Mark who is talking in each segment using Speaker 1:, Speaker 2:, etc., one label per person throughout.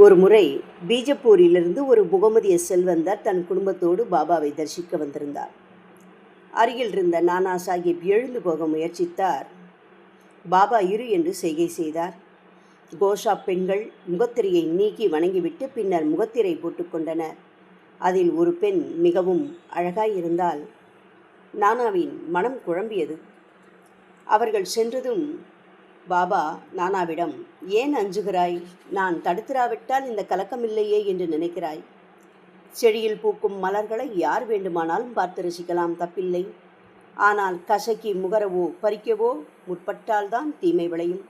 Speaker 1: ஒரு முறை பீஜப்பூரிலிருந்து ஒரு முகமதிய செல்வந்தர் தன் குடும்பத்தோடு பாபாவை தரிசிக்க வந்திருந்தார். அருகில் இருந்த நானா சாஹிப் எழுந்து போக முயற்சித்தார். பாபா இரு என்று செய்கை செய்தார். கோஷா பெண்கள் முகத்திரையை நீக்கி வணங்கிவிட்டு பின்னர் முகத்திரை போட்டுக்கொண்டனர். அதில் ஒரு பெண் மிகவும் அழகாயிருந்தால் நானாவின் மனம் குழம்பியது. அவர்கள் சென்றதும் பாபா நானாவிடம், ஏன் அஞ்சுகிறாய்? நான் தடுத்திராவிட்டால் இந்த கலக்கமில்லையே என்று நினைக்கிறாய். செடியில் பூக்கும் மலர்களை யார் வேண்டுமானாலும் பார்த்து ரசிக்கலாம், தப்பில்லை. ஆனால் கசக்கி முகரவோ பறிக்கவோ முற்பட்டால்தான் தீமை விளையும்.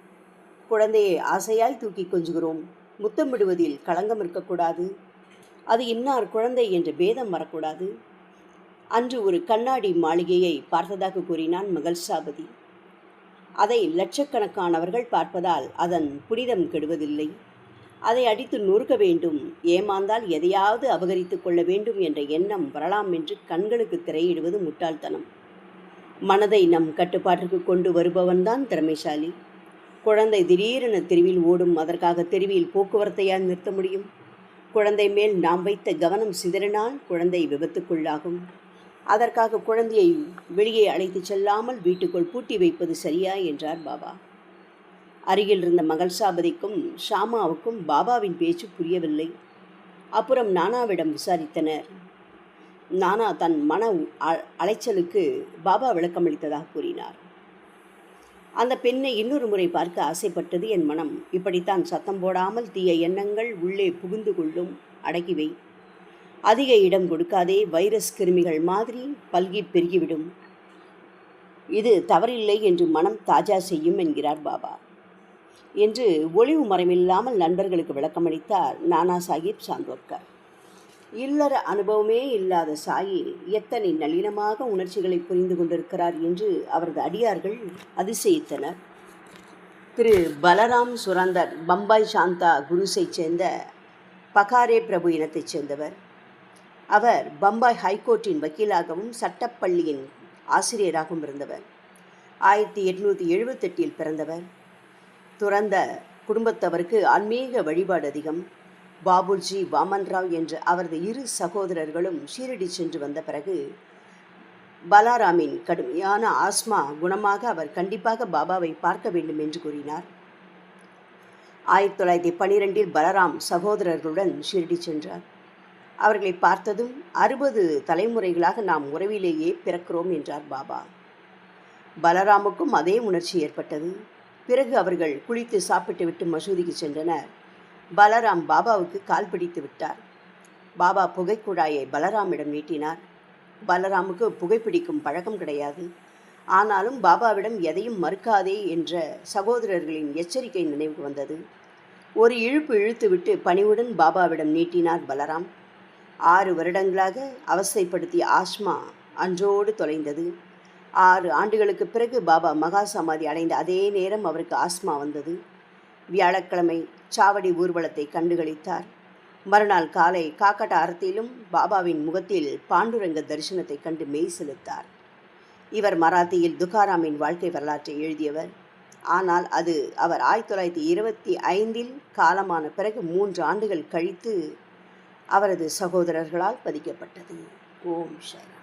Speaker 1: குழந்தையை ஆசையாய் தூக்கி கொஞ்சுகிறோம். முத்தமிடுவதில் களங்கம் இருக்கக்கூடாது. அது இன்னார் குழந்தை என்ற பேதம் வரக்கூடாது. அன்று ஒரு கண்ணாடி மாளிகையை பார்த்ததாக கூறினான் மகள்சாபதி. அதை லட்சக்கணக்கானவர்கள் பார்ப்பதால் அதன் புனிதம் கெடுவதில்லை. அதை அடித்து நொறுக்க வேண்டும், ஏமாந்தால் எதையாவது அபகரித்து கொள்ள வேண்டும் என்ற எண்ணம் வரலாம் என்று கண்களுக்கு திரையிடுவது முட்டாள்தனம். மனதை நம் கட்டுப்பாட்டிற்கு கொண்டு வருபவன்தான் திறமைசாலி. குழந்தை திடீரென தெருவில் ஓடும், அதற்காக தெருவில் போக்குவரத்தையால் நிறுத்த முடியும்? குழந்தை மேல் நாம் வைத்த கவனம் சிதறினால் குழந்தை விபத்துக்குள்ளாகும். அதற்காக குழந்தையை வெளியே அழைத்து செல்லாமல் வீட்டுக்குள் பூட்டி வைப்பது சரியா என்றார் பாபா. அருகில் இருந்த மகள்சாபதிக்கும் ஷாமாவுக்கும் பாபாவின் பேச்சு புரியவில்லை. அப்புறம் நானாவிடம் விசாரித்தனர். நானா தன் மன அலைச்சலுக்கு பாபா விளக்கமளித்ததாக கூறினார். அந்த பெண்ணை இன்னொரு முறை பார்க்க ஆசைப்பட்டது என் மனம். இப்படித்தான் சத்தம் போடாமல் தீய எண்ணங்கள் உள்ளே புகுந்து கொள்ளும். அடக்கிவை. அதிக இடம் கொடுக்காதே, வைரஸ் கிருமிகள் மாதிரி பல்கி பெருகிவிடும். இது தவறில்லை என்று மனம் தாஜா செய்யும் என்கிறார் பாபா என்று ஒளிவு மறைவில்லாமல் நண்பர்களுக்கு விளக்கமளித்தார் நானா சாஹிப் சாந்தோர்கர். இல்லற அனுபவமே இல்லாத சாயி எத்தனை நளினமாக உணர்ச்சிகளை புரிந்து கொண்டிருக்கிறார் என்று அவரது அடியார்கள் அதிசயித்தனர். திரு பலராம் சுரந்தர் பம்பாய் சாந்தா குருஸைச் சேர்ந்த பகாரே பிரபு இனத்தைச் சேர்ந்தவர். அவர் பம்பாய் ஹைகோர்ட்டின் வக்கீலாகவும் சட்டப்பள்ளியின் ஆசிரியராகவும் இருந்தவர். 1878 பிறந்தவர். துறந்த குடும்பத்தவருக்கு ஆன்மீக வழிபாடு அதிகம். பாபுஜி வாமன்ராவ் என்ற அவரது இரு சகோதரர்களும் ஷீரடி சென்று வந்த பிறகு பலாராமின் கடுமையான ஆஸ்மா குணமாக அவர் கண்டிப்பாக பாபாவை பார்க்க வேண்டும் என்று கூறினார். 1912 பலராம் சகோதரர்களுடன் ஷீரடி சென்றார். அவர்களை பார்த்ததும் 60 தலைமுறைகளாக நாம் உறவிலேயே பிறக்கிறோம் என்றார் பாபா. பலராமுக்கும் அதே உணர்ச்சி ஏற்பட்டது. பிறகு அவர்கள் குளித்து சாப்பிட்டு விட்டு மசூதிக்கு சென்றனர். பலராம் பாபாவுக்கு கால் பிடித்து விட்டார். பாபா புகைக்குழாயை பலராமிடம் நீட்டினார். பலராமுக்கு புகைப்பிடிக்கும் பழக்கம் கிடையாது. ஆனாலும் பாபாவிடம் எதையும் மறுக்காதே என்ற சகோதரர்களின் எச்சரிக்கை நினைவுக்கு வந்தது. ஒரு இழுப்பு இழுத்துவிட்டு பணிவுடன் பாபாவிடம் நீட்டினார் பலராம். 6 வருடங்களாக அவஸ்தைப்படுத்திய ஆஸ்மா அன்றோடு தொலைந்தது. 6 ஆண்டுகளுக்கு பிறகு பாபா மகா சமாதி அடைந்த அதே நேரம் அவருக்கு ஆஸ்மா வந்தது. வியாழக்கிழமை சாவடி ஊர்வலத்தை கண்டுகளித்தார். மறுநாள் காலை காக்கட்ட ஆரத்திலும் பாபாவின் முகத்தில் பாண்டுரங்க தரிசனத்தை கண்டு மெய் செலுத்தார். இவர் மராத்தியில் துக்காராமின் வாழ்க்கை வரலாற்றை எழுதியவர். ஆனால் அது அவர் 1925 காலமான பிறகு 3 ஆண்டுகள் கழித்து அவரது சகோதரர்களால் பதிக்கப்பட்டது. ஓம் சாந்தி.